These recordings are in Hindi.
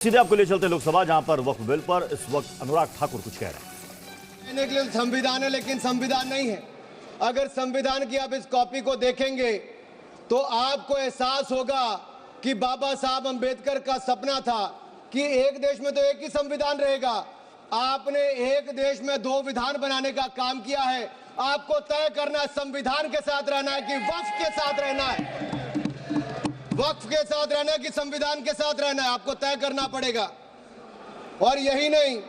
सीधे आपको ले चलते लोकसभा, जहां पर वक्फ बिल पर इस वक्त अनुराग ठाकुर कुछ कह रहे हैं। कहने के लिए संविधान है, लेकिन संविधान नहीं है। अगर संविधान की आप इस कॉपी को देखेंगे तो आपको एहसास होगा कि बाबा साहब अंबेडकर का सपना था कि एक देश में तो एक ही संविधान रहेगा। आपने एक देश में दो विधान बनाने का काम किया है। आपको तय करना संविधान के साथ रहना है कि वक्फ के साथ रहना है, वक्फ के साथ रहना है कि संविधान के साथ रहना है, आपको तय करना पड़ेगा। और यही नहीं,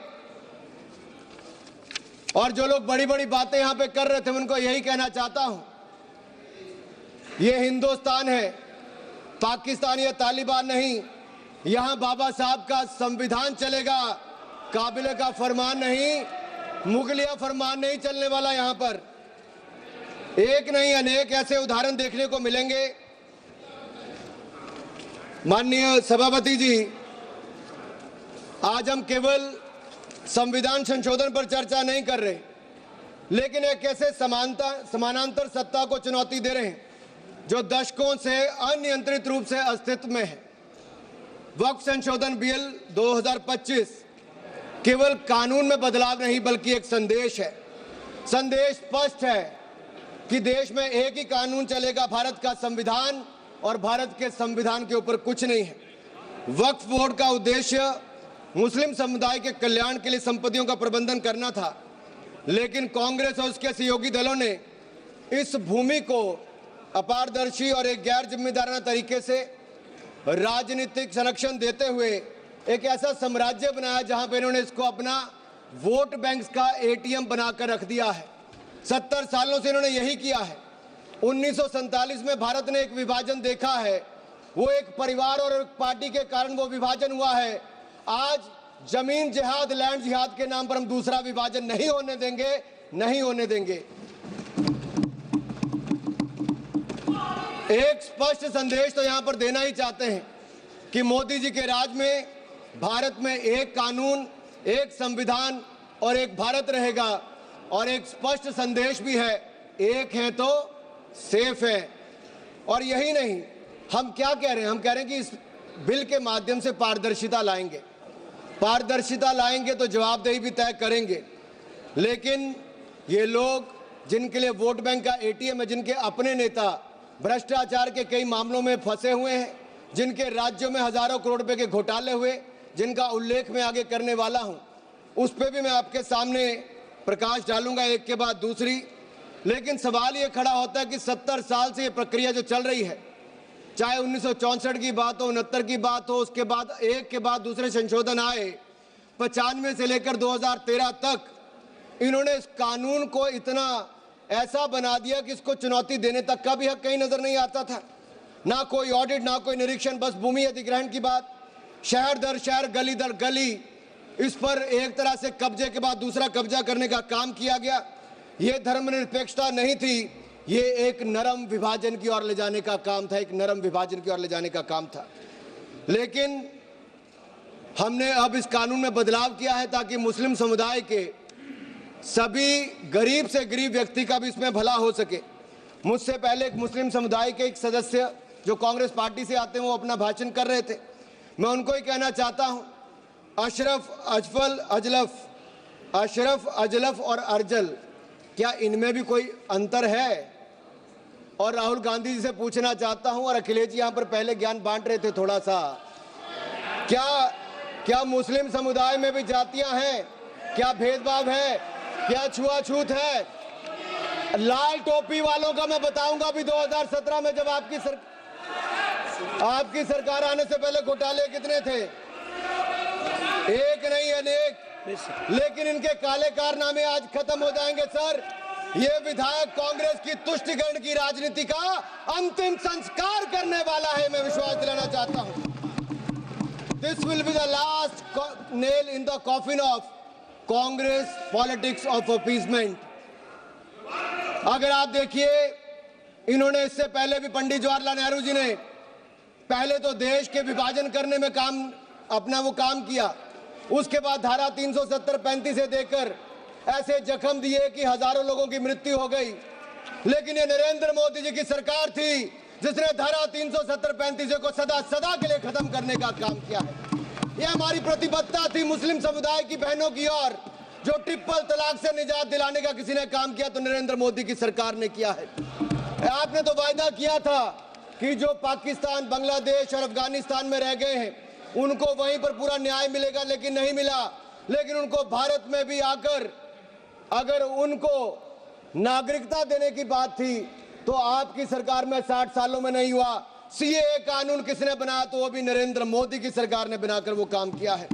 और जो लोग बड़ी बड़ी बातें यहां पे कर रहे थे उनको यही कहना चाहता हूं, ये हिंदुस्तान है, पाकिस्तान या तालिबान नहीं। यहां बाबा साहब का संविधान चलेगा, काबिले का फरमान नहीं, मुगलिया फरमान नहीं चलने वाला। यहां पर एक नहीं अनेक ऐसे उदाहरण देखने को मिलेंगे। माननीय सभापति जी, आज हम केवल संविधान संशोधन पर चर्चा नहीं कर रहे, लेकिन एक ऐसे समानांतर सत्ता को चुनौती दे रहे हैं जो दशकों से अनियंत्रित रूप से अस्तित्व में है। वक्फ संशोधन बिल 2025 केवल कानून में बदलाव नहीं बल्कि एक संदेश है। संदेश स्पष्ट है कि देश में एक ही कानून चलेगा, भारत का संविधान, और भारत के संविधान के ऊपर कुछ नहीं है। वक्फ बोर्ड का उद्देश्य मुस्लिम समुदाय के कल्याण के लिए संपत्तियों का प्रबंधन करना था, लेकिन कांग्रेस और उसके सहयोगी दलों ने इस भूमि को अपारदर्शी और एक गैर जिम्मेदाराना तरीके से राजनीतिक संरक्षण देते हुए एक ऐसा साम्राज्य बनाया जहां पे इन्होंने इसको अपना वोट बैंक का एटीएम बनाकर रख दिया है। 70 सालों से इन्होंने यही किया है। 1947 में भारत ने एक विभाजन देखा है, वो एक परिवार और एक पार्टी के कारण वो विभाजन हुआ है। आज जमीन जिहाद, लैंड जिहाद के नाम पर हम दूसरा विभाजन नहीं होने देंगे, नहीं होने देंगे। एक स्पष्ट संदेश तो यहां पर देना ही चाहते हैं कि मोदी जी के राज में भारत में एक कानून, एक संविधान और एक भारत रहेगा। और एक स्पष्ट संदेश भी है, एक है तो सेफ है। और यही नहीं, हम क्या कह रहे हैं, हम कह रहे हैं कि इस बिल के माध्यम से पारदर्शिता लाएंगे। पारदर्शिता लाएंगे तो जवाबदेही भी तय करेंगे। लेकिन ये लोग जिनके लिए वोट बैंक का एटीएम है, जिनके अपने नेता भ्रष्टाचार के कई मामलों में फंसे हुए हैं, जिनके राज्यों में हजारों करोड़ रुपए के घोटाले हुए, जिनका उल्लेख मैं आगे करने वाला हूं, उस पर भी मैं आपके सामने प्रकाश डालूंगा एक के बाद दूसरी। लेकिन सवाल ये खड़ा होता है कि 70 साल से ये प्रक्रिया जो चल रही है, चाहे 1964 की बात हो, 69 की बात हो, उसके बाद एक के बाद दूसरे संशोधन आए, 95 से लेकर 2013 तक इन्होंने इस कानून को इतना ऐसा बना दिया कि इसको चुनौती देने तक का भी हक कहीं नजर नहीं आता था। ना कोई ऑडिट, ना कोई निरीक्षण, बस भूमि अधिग्रहण की बात, शहर दर शहर, गली दर गली, इस पर एक तरह से कब्जे के बाद दूसरा कब्जा करने का काम किया गया। ये धर्मनिरपेक्षता नहीं थी, ये एक नरम विभाजन की ओर ले जाने का काम था, एक नरम विभाजन की ओर ले जाने का काम था। लेकिन हमने अब इस कानून में बदलाव किया है ताकि मुस्लिम समुदाय के सभी गरीब से गरीब व्यक्ति का भी इसमें भला हो सके। मुझसे पहले एक मुस्लिम समुदाय के एक सदस्य जो कांग्रेस पार्टी से आते हैं, वो अपना भाषण कर रहे थे। मैं उनको ही कहना चाहता हूं, अशरफ, अजलफ और अर्जल, क्या इनमें भी कोई अंतर है? और राहुल गांधी जी से पूछना चाहता हूं, और अखिलेश जी यहां पर पहले ज्ञान बांट रहे थे थोड़ा सा, क्या मुस्लिम समुदाय में भी जातियां हैं? क्या भेदभाव है? क्या छुआछूत है? लाल टोपी वालों का मैं बताऊंगा भी 2017 में जब आपकी सरकार आने से पहले घोटाले कितने थे, एक नहीं अनेक। लेकिन इनके काले कारनामे आज खत्म हो जाएंगे सर। ये विधायक कांग्रेस की तुष्टिकरण की राजनीति का अंतिम संस्कार करने वाला है, मैं विश्वास दिलाना चाहता हूं। This will be the last nail in the coffin of Congress politics of appeasement. अगर आप देखिए, इन्होंने इससे पहले भी पंडित जवाहरलाल नेहरू जी ने पहले तो देश के विभाजन करने में काम किया, उसके बाद धारा 370-35 से देकर ऐसे जख्म दिए कि हजारों लोगों की मृत्यु हो गई। लेकिन ये नरेंद्र मोदी जी की सरकार थी जिसने धारा 370-35 को सदा सदा के लिए खत्म करने का काम किया है। ये हमारी प्रतिबद्धता थी मुस्लिम समुदाय की बहनों की ओर। जो ट्रिपल तलाक से निजात दिलाने का किसी ने काम किया तो नरेंद्र मोदी की सरकार ने किया है। आपने तो वायदा किया था कि जो पाकिस्तान, बांग्लादेश और अफगानिस्तान में रह गए हैं उनको वहीं पर पूरा न्याय मिलेगा, लेकिन नहीं मिला। लेकिन उनको भारत में भी आकर अगर उनको नागरिकता देने की बात थी तो आपकी सरकार में 60 सालों में नहीं हुआ। सीएए कानून किसने बनाया तो वो भी नरेंद्र मोदी की सरकार ने बनाकर वो काम किया है।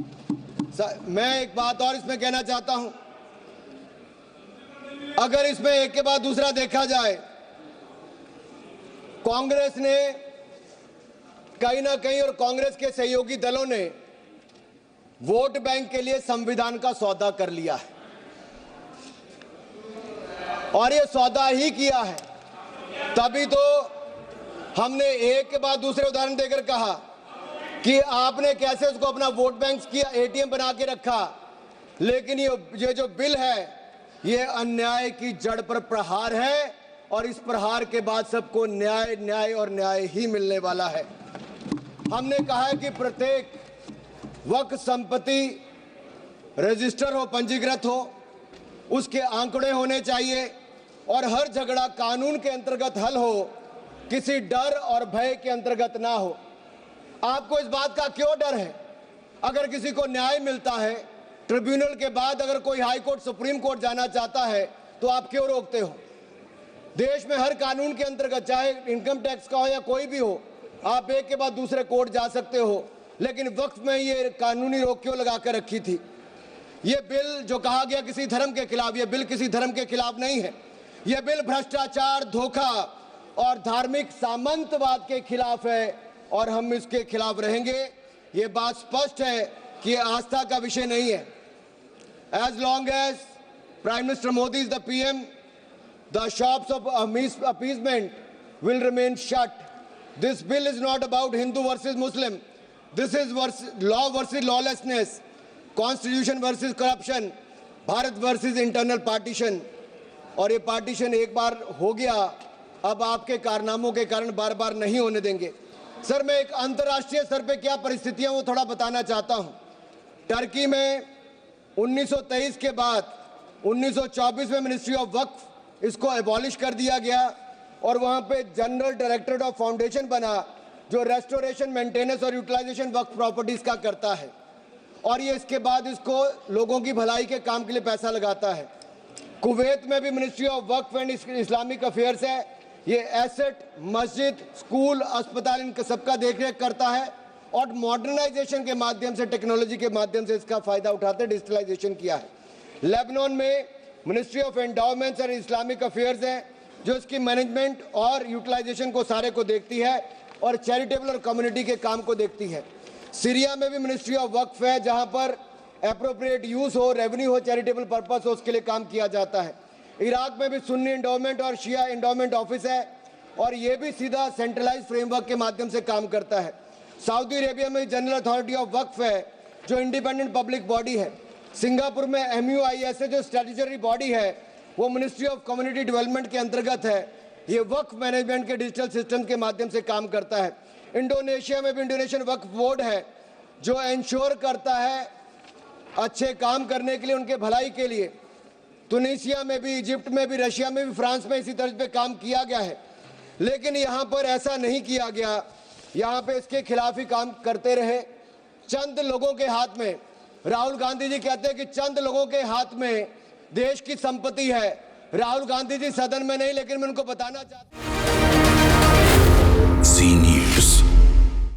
मैं एक बात और इसमें कहना चाहता हूं, अगर इसमें एक के बाद दूसरा देखा जाए, कांग्रेस ने कहीं ना कहीं और कांग्रेस के सहयोगी दलों ने वोट बैंक के लिए संविधान का सौदा कर लिया है और ये सौदा ही किया है। तभी तो हमने एक के बाद दूसरे उदाहरण देकर कहा कि आपने कैसे उसको अपना वोट बैंक किया, एटीएम बना के रखा। लेकिन ये जो बिल है ये अन्याय की जड़ पर प्रहार है और इस प्रहार के बाद सबको न्याय न्याय और न्याय ही मिलने वाला है। हमने कहा है कि प्रत्येक वक्फ संपत्ति रजिस्टर हो, पंजीकृत हो, उसके आंकड़े होने चाहिए और हर झगड़ा कानून के अंतर्गत हल हो, किसी डर और भय के अंतर्गत ना हो। आपको इस बात का क्यों डर है? अगर किसी को न्याय मिलता है, ट्रिब्यूनल के बाद अगर कोई हाई कोर्ट, सुप्रीम कोर्ट जाना चाहता है तो आप क्यों रोकते हो? देश में हर कानून के अंतर्गत, चाहे इनकम टैक्स का हो या कोई भी हो, आप एक के बाद दूसरे कोर्ट जा सकते हो। लेकिन वक्फ में ये कानूनी रोक क्यों लगा कर रखी थी? ये बिल जो कहा गया किसी धर्म के खिलाफ, ये बिल किसी धर्म के खिलाफ नहीं है। ये बिल भ्रष्टाचार, धोखा और धार्मिक सामंतवाद के खिलाफ है और हम इसके खिलाफ रहेंगे। ये बात स्पष्ट है कि ये आस्था का विषय नहीं है। As long as Prime Minister Modi is the PM, the shops of appeasement will remain shut. This bill is not about Hindu versus Muslim. This is law versus lawlessness, constitution versus corruption, Bharat versus internal partition. और ये पार्टीशन एक बार हो गया, अब आपके कारनामों के कारण बार बार नहीं होने देंगे। सर, मैं एक अंतर्राष्ट्रीय स्तर पे क्या परिस्थितियां वो थोड़ा बताना चाहता हूं। टर्की में 1923 के बाद 1924 में मिनिस्ट्री ऑफ वक्फ इसको एबॉलिश कर दिया गया और वहां पे जनरल डायरेक्टरेट ऑफ फाउंडेशन बना जो रेस्टोरेशन, मेंटेनेंस और यूटिलाइजेशन वक्फ प्रॉपर्टीज का करता है और ये इसके बाद इसको लोगों की भलाई के काम के लिए पैसा लगाता है। कुवैत में भी ministry of Waqf and Islamic affairs है। ये एसेट, मस्जिद, स्कूल, अस्पताल, इनका सबका देखरेख करता है और मॉडर्नाइजेशन के माध्यम से, टेक्नोलॉजी के माध्यम से इसका फायदा उठाते डिजिटलाइजेशन किया है। लेबनान में ministry of endowments and Islamic affairs है जो इसकी मैनेजमेंट और यूटिलाइजेशन को सारे को देखती है और चैरिटेबल और कम्युनिटी के काम को देखती है। सीरिया में भी मिनिस्ट्री ऑफ वक्फ है जहां पर एप्रोप्रिएट यूज हो, रेवेन्यू हो, चैरिटेबल पर्पस हो, उसके लिए काम किया जाता है। इराक में भी सुन्नी एंडोमेंट और शिया एंडोमेंट ऑफिस है और ये भी सीधा सेंट्रलाइज फ्रेमवर्क के माध्यम से काम करता है। सऊदी अरेबिया में जनरल अथॉरिटी ऑफ वक्फ है जो इंडिपेंडेंट पब्लिक बॉडी है। सिंगापुर में MUIS जो स्टैट्यूटरी बॉडी है वो मिनिस्ट्री ऑफ कम्युनिटी डेवलपमेंट के अंतर्गत है। ये वक्फ मैनेजमेंट के डिजिटल सिस्टम के माध्यम से काम करता है। इंडोनेशिया में भी इंडोनेशियन वक्फ बोर्ड है जो इंश्योर करता है अच्छे काम करने के लिए, उनके भलाई के लिए। तुनिसिया में भी, इजिप्ट में भी, रशिया में भी, फ्रांस में इसी तरह पे काम किया गया है। लेकिन यहाँ पर ऐसा नहीं किया गया, यहाँ पे इसके खिलाफ ही काम करते रहे। चंद लोगों के हाथ में, राहुल गांधी जी कहते हैं कि चंद लोगों के हाथ में देश की संपत्ति है। राहुल गांधी जी सदन में नहीं, लेकिन मैं उनको बताना चाहता हूँ